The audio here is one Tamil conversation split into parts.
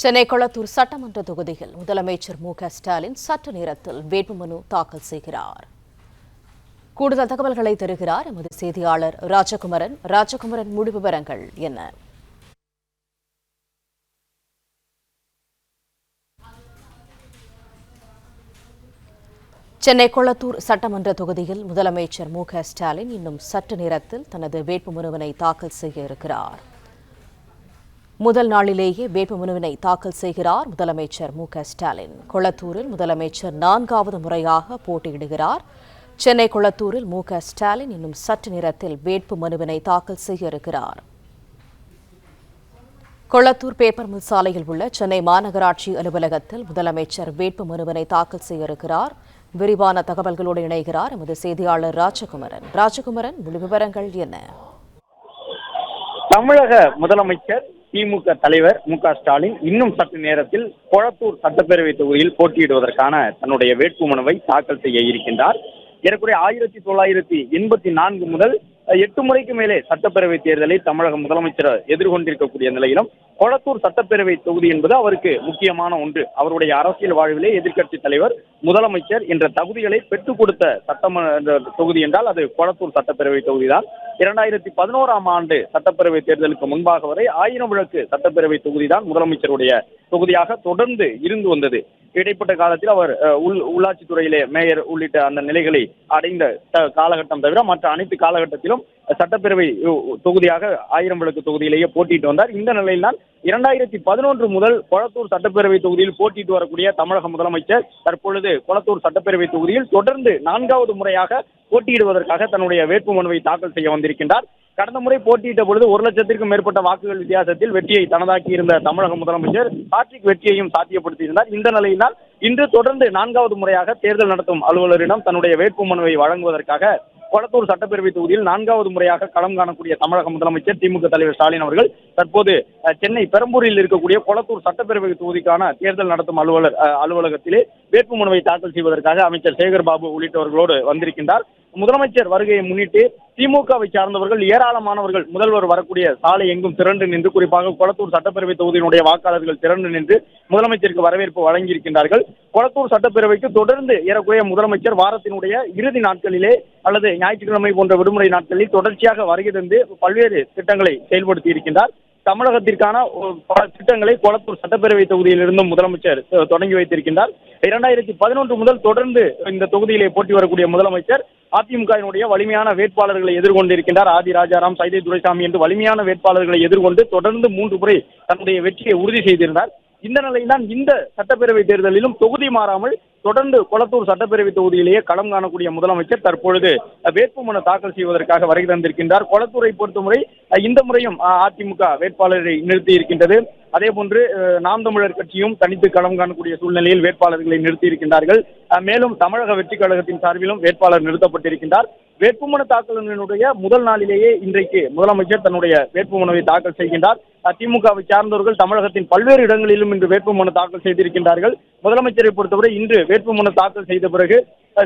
சென்னை கொளத்தூர் சட்டமன்ற தொகுதியில் முதலமைச்சர் மு.க.ஸ்டாலின் சற்று நேரத்தில் வேட்புமனு தாக்கல் செய்கிறார். கூடுதல் தகவல்களை தருகிறார் எமது செய்தியாளர் ராஜகுமரன். முழு விவரங்கள் என்ன? சென்னை கொளத்தூர் சட்டமன்ற தொகுதியில் முதலமைச்சர் மு.க.ஸ்டாலின் இன்னும் சற்று நேரத்தில் தனது வேட்புமனுவினை தாக்கல் செய்ய இருக்கிறார். முதல் நாளிலேயே வேட்புமனுவினை தாக்கல் செய்கிறார் முதலமைச்சர் மு.க.ஸ்டாலின். கொளத்தூரில் முதலமைச்சர் 4வது முறையாக போட்டியிடுகிறார். சென்னை கொளத்தூரில் மு.க.ஸ்டாலின் இன்னும் சற்று நேரத்தில் வேட்புமனுவினை தாக்கல் செய்ய இருக்கிறார். கொளத்தூர் பேப்பர் மில் சாலையில் உள்ள சென்னை மாநகராட்சி அலுவலகத்தில் முதலமைச்சர் வேட்புமனுவினை தாக்கல் செய்ய இருக்கிறார். விரிவான தகவல்களோடு இணைகிறார் எமது செய்தியாளர் ராஜகுமரன். முழு விவரங்கள் என்ன? தமிழக முதலமைச்சர் திமுக தலைவர் மு.க.ஸ்டாலின் இன்னும் சற்று நேரத்தில் கொளத்தூர் சட்டப்பேரவை தொகுதியில் போட்டியிடுவதற்கான தன்னுடைய வேட்புமனுவை தாக்கல் செய்ய இருக்கின்றார். ஏறக்குறைய 1984 முதல் 8 முறைக்கு மேலே சட்டப்பேரவை தேர்தலை தமிழக முதலமைச்சர் எதிர்கொண்டிருக்கக்கூடிய நிலையிலும் கொளத்தூர் சட்டப்பேரவை தொகுதி என்பது அவருக்கு முக்கியமான ஒன்று. அவருடைய அரசியல் வாழ்விலே எதிர்க்கட்சி தலைவர், முதலமைச்சர் என்ற தகுதிகளை பெற்றுக் கொடுத்த சட்டமன்ற தொகுதி என்றால் அது கொளத்தூர் சட்டப்பேரவை தொகுதிதான். 2011ஆம் ஆண்டு சட்டப்பேரவை தேர்தலுக்கு முன்பாக வரை 1000 விளக்கு சட்டப்பேரவை தொகுதிதான் முதலமைச்சருடைய தொகுதியாக தொடர்ந்து இருந்து வந்தது. இடைப்பட்ட காலத்தில் அவர் உள்ளாட்சித்துறையிலே மேயர் உள்ளிட்ட அந்த நிலைகளை அடைந்த காலகட்டம் தவிர மற்ற அனைத்து காலகட்டத்திலும் சட்டப்பேரவை தொகுதியாக 1000 விளக்கு தொகுதியிலேயே போட்டிட்டு வந்தார். இந்த நிலையில்தான் 2011 முதல் கொளத்தூர் சட்டப்பேரவை தொகுதியில் போட்டிட்டு வரக்கூடிய தமிழக முதலமைச்சர் தற்பொழுது கொளத்தூர் சட்டப்பேரவை தொகுதியில் தொடர்ந்து 4வது முறையாக போட்டியிடுவதற்காக தன்னுடைய வேட்புமனுவை தாக்கல் செய்ய வந்திருக்கின்றார். கடந்த முறை போட்டியிட்ட பொழுது 1 லட்சத்திற்கும் மேற்பட்ட வாக்குகள் வித்தியாசத்தில் வெற்றியை தனதாக்கி இருந்த தமிழக முதலமைச்சர் ஹாட்ரிக் வெற்றியையும் சாத்தியப்படுத்தியிருந்தார். இந்த நிலையில்தான் இன்று தொடர்ந்து 4வது முறையாக தேர்தல் நடத்தும் அலுவலரிடம் தன்னுடைய வேட்புமனுவை வழங்குவதற்காக கொளத்தூர் சட்டப்பேரவை தொகுதியில் 4வது முறையாக களம் காணக்கூடிய தமிழக முதலமைச்சர் திமுக தலைவர் ஸ்டாலின் அவர்கள் தற்போது சென்னை பெரம்பூரில் இருக்கக்கூடிய கொளத்தூர் சட்டப்பேரவை தொகுதிக்கான தேர்தல் நடத்தும் அலுவலகத்திலே வேட்புமனுவை தாக்கல் செய்வதற்காக அமைச்சர் சேகர் பாபு உள்ளிட்டவர்களோடு வந்திருக்கின்றார். முதலமைச்சர் வருகையை முன்னிட்டு திமுகவை சார்ந்தவர்கள் ஏராளமானவர்கள் முதல்வர் வரக்கூடிய சாலை எங்கும் திரண்டு நின்று, குறிப்பாக கொளத்தூர் சட்டப்பேரவை தொகுதியினுடைய வாக்காளர்கள் திரண்டு நின்று முதலமைச்சருக்கு வரவேற்பு வழங்கியிருக்கின்றார்கள். கொளத்தூர் சட்டப்பேரவைக்கு தொடர்ந்து ஏறக்குறைய முதலமைச்சர் வாரத்தினுடைய இறுதி நாட்களிலே அல்லது ஞாயிற்றுக்கிழமை போன்ற விடுமுறை நாட்களில் தொடர்ச்சியாக வருகை தந்து பல்வேறு திட்டங்களை செயல்படுத்தி இருக்கின்றார். தமிழகத்திற்கான பல திட்டங்களை கொளத்தூர் சட்டப்பேரவை தொகுதியில் இருந்தும் முதலமைச்சர் தொடங்கி வைத்திருக்கின்றார். 2011 முதல் தொடர்ந்து இந்த தொகுதியிலே போட்டி வரக்கூடிய முதலமைச்சர் அதிமுகவினுடைய வலிமையான வேட்பாளர்களை எதிர்கொண்டிருக்கின்றார். ஆதி ராஜாராம், சைதை துரைசாமி என்று வலிமையான வேட்பாளர்களை எதிர்கொண்டு தொடர்ந்து 3 முறை தன்னுடைய வெற்றியை உறுதி செய்திருந்தார். இந்த நிலையில்தான் இந்த சட்டப்பேரவை தேர்தலிலும் தொகுதி மாறாமல் தொடர்ந்து கொளத்தூர் சட்டப்பேரவை தொகுதியிலேயே களம் காணக்கூடிய முதலமைச்சர் தற்பொழுது வேட்புமனு தாக்கல் செய்வதற்காக வருகை தந்திருக்கின்றார். கொளத்தூரை பொறுத்தவரை இந்த முறையும் அதிமுக வேட்பாளரை நிறுத்தி இருக்கின்றது. அதே போன்று நாம் தமிழர் கட்சியும் தனித்து களம் காணக்கூடிய சூழ்நிலையில் வேட்பாளர்களை நிறுத்தி இருக்கின்றார்கள். மேலும் தமிழக வெற்றி கழகத்தின் சார்பிலும் வேட்பாளர் நிறுத்தப்பட்டிருக்கின்றார். வேட்புமனு தாக்கலினுடைய முதல் நாளிலேயே இன்றைக்கு முதலமைச்சர் தன்னுடைய வேட்புமனுவை தாக்கல் செய்கின்றார். திமுகவை சார்ந்தவர்கள் தமிழகத்தின் பல்வேறு இடங்களிலும் இன்று வேட்புமனு தாக்கல் செய்திருக்கின்றார்கள். முதலமைச்சரை பொறுத்தவரை இன்று வேட்புமனு தாக்கல் செய்த பிறகு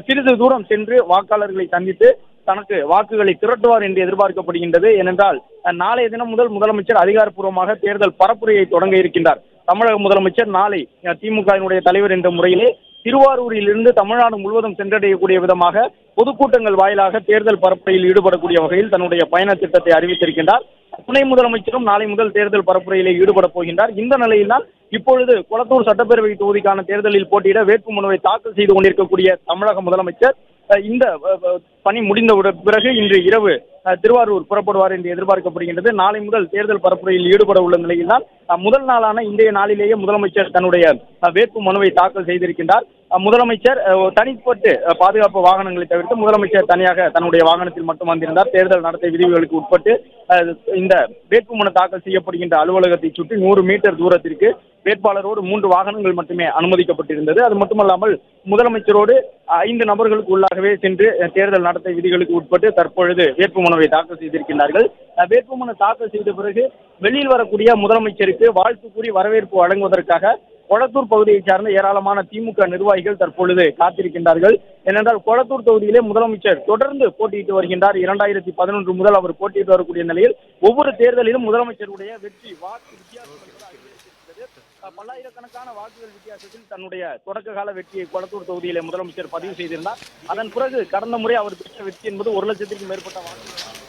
சிறிது தூரம் சென்று வாக்காளர்களை சந்தித்து தனக்கு வாக்குகளை திரட்டுவார் என்று எதிர்பார்க்கப்படுகின்றது. ஏனென்றால் நாளைய தினம் முதல் முதலமைச்சர் அதிகாரப்பூர்வமாக தேர்தல் பரப்புரையை தொடங்க இருக்கின்றார். தமிழக முதலமைச்சர் நாளை திமுகவினுடைய தலைவர் என்ற முறையிலே திருவாரூரில் இருந்து தமிழ்நாடு முழுவதும் சென்றடையக்கூடிய விதமாக பொதுக்கூட்டங்கள் வாயிலாக தேர்தல் பரப்புரையில் ஈடுபடக்கூடிய வகையில் தன்னுடைய பயண திட்டத்தை அறிவித்திருக்கின்றார். துணை முதலமைச்சரும் நாளை முதல் தேர்தல் பரப்புரையிலே ஈடுபட போகின்றார். இந்த நிலையில்தான் இப்பொழுது கொளத்தூர் சட்டப்பேரவை தொகுதிக்கான தேர்தலில் போட்டியிட வேட்புமனுவை தாக்கல் செய்து கொண்டிருக்கக்கூடிய தமிழக முதலமைச்சர் இந்த பணி முடிந்த பிறகு இன்று இரவு திருவாரூர் புறப்படுவார் என்று எதிர்பார்க்கப்படுகின்றது. நாளை முதல் தேர்தல் பரப்புரையில் ஈடுபட உள்ள நிலையில்தான் முதல் நாளான இன்றைய நாளிலேயே முதலமைச்சர் தன்னுடைய வேட்பு மனுவை தாக்கல் செய்திருக்கின்றார். முதலமைச்சர் தனிப்பட்டு பாதுகாப்பு வாகனங்களை தவிர்த்து முதலமைச்சர் தனியாக தன்னுடைய வாகனத்தில் மட்டும் வந்திருந்தார். தேர்தல் நடத்தை விதிவுகளுக்கு உட்பட்டு இந்த வேட்புமனு தாக்கல் செய்யப்படுகின்ற அலுவலகத்தை சுற்றி 100 மீட்டர் தூரத்திற்கு வேட்பாளரோடு 3 வாகனங்கள் மட்டுமே அனுமதிக்கப்பட்டிருந்தது. அது மட்டுமல்லாமல் முதலமைச்சரோடு 5 நபர்களுக்கு உள்ளாகவே சென்று தேர்தல் நடத்தை விதிகளுக்கு உட்பட்டு தற்பொழுது வேட்புமனுவை தாக்கல் செய்திருக்கிறார்கள். வேட்புமனு தாக்கல் செய்த பிறகு வெளியில் வரக்கூடிய முதலமைச்சருக்கு வாழ்த்து கூறி வரவேற்பு வழங்குவதற்காக கொளத்தூர் பகுதியை சார்ந்த ஏராளமான திமுக நிர்வாகிகள் தற்பொழுது காத்திருக்கின்றார்கள். ஏனென்றால் கொளத்தூர் தொகுதியிலே முதலமைச்சர் தொடர்ந்து போட்டியிட்டு வருகின்றார். 2011 முதல் அவர் போட்டியிட்டு வரக்கூடிய நிலையில் ஒவ்வொரு தேர்தலிலும் முதலமைச்சருடைய வெற்றி வாக்கு வித்தியாசம் பல்லாயிரக்கணக்கான வாக்குகள் வித்தியாசத்தில் தன்னுடைய தொடக்க கால வெற்றியை கொளத்தூர் தொகுதியிலே முதலமைச்சர் பதிவு செய்திருந்தார். அதன் பிறகு கடந்த முறை அவர் பெற்ற வெற்றி என்பது 1 லட்சத்திற்கும் மேற்பட்ட வாக்குகள்.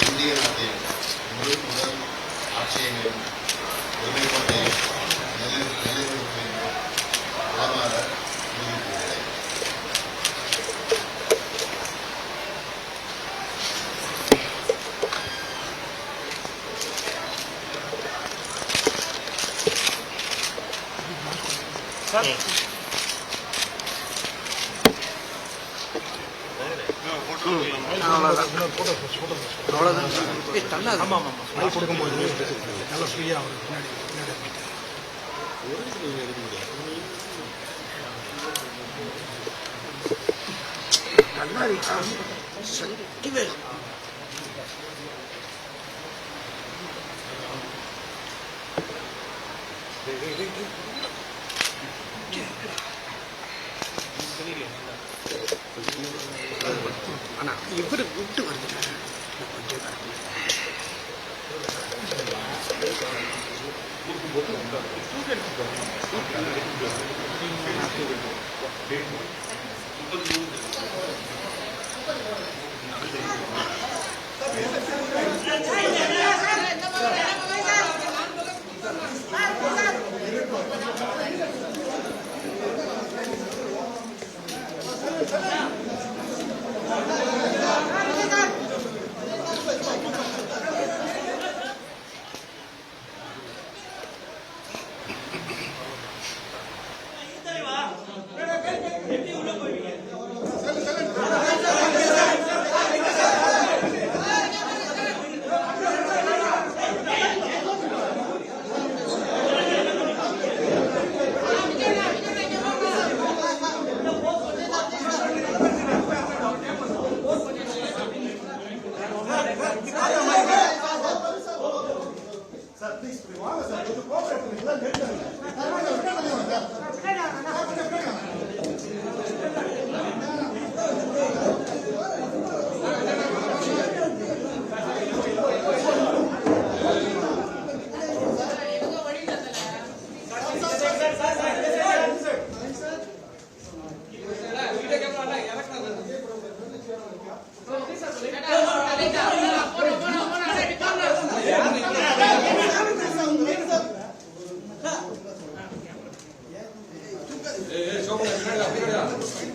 இந்திய நாட்டின் முதல் ஆட்சியையும் ஒருமைப்பாட்டையும் நிலைநிறுத்தும் உளமாற முடிவுறுகிறது. ஆனா இவரு விட்டு வருது.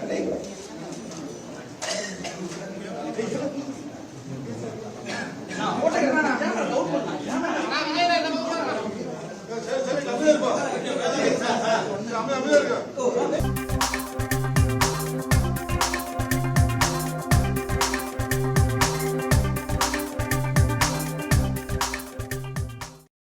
Hey,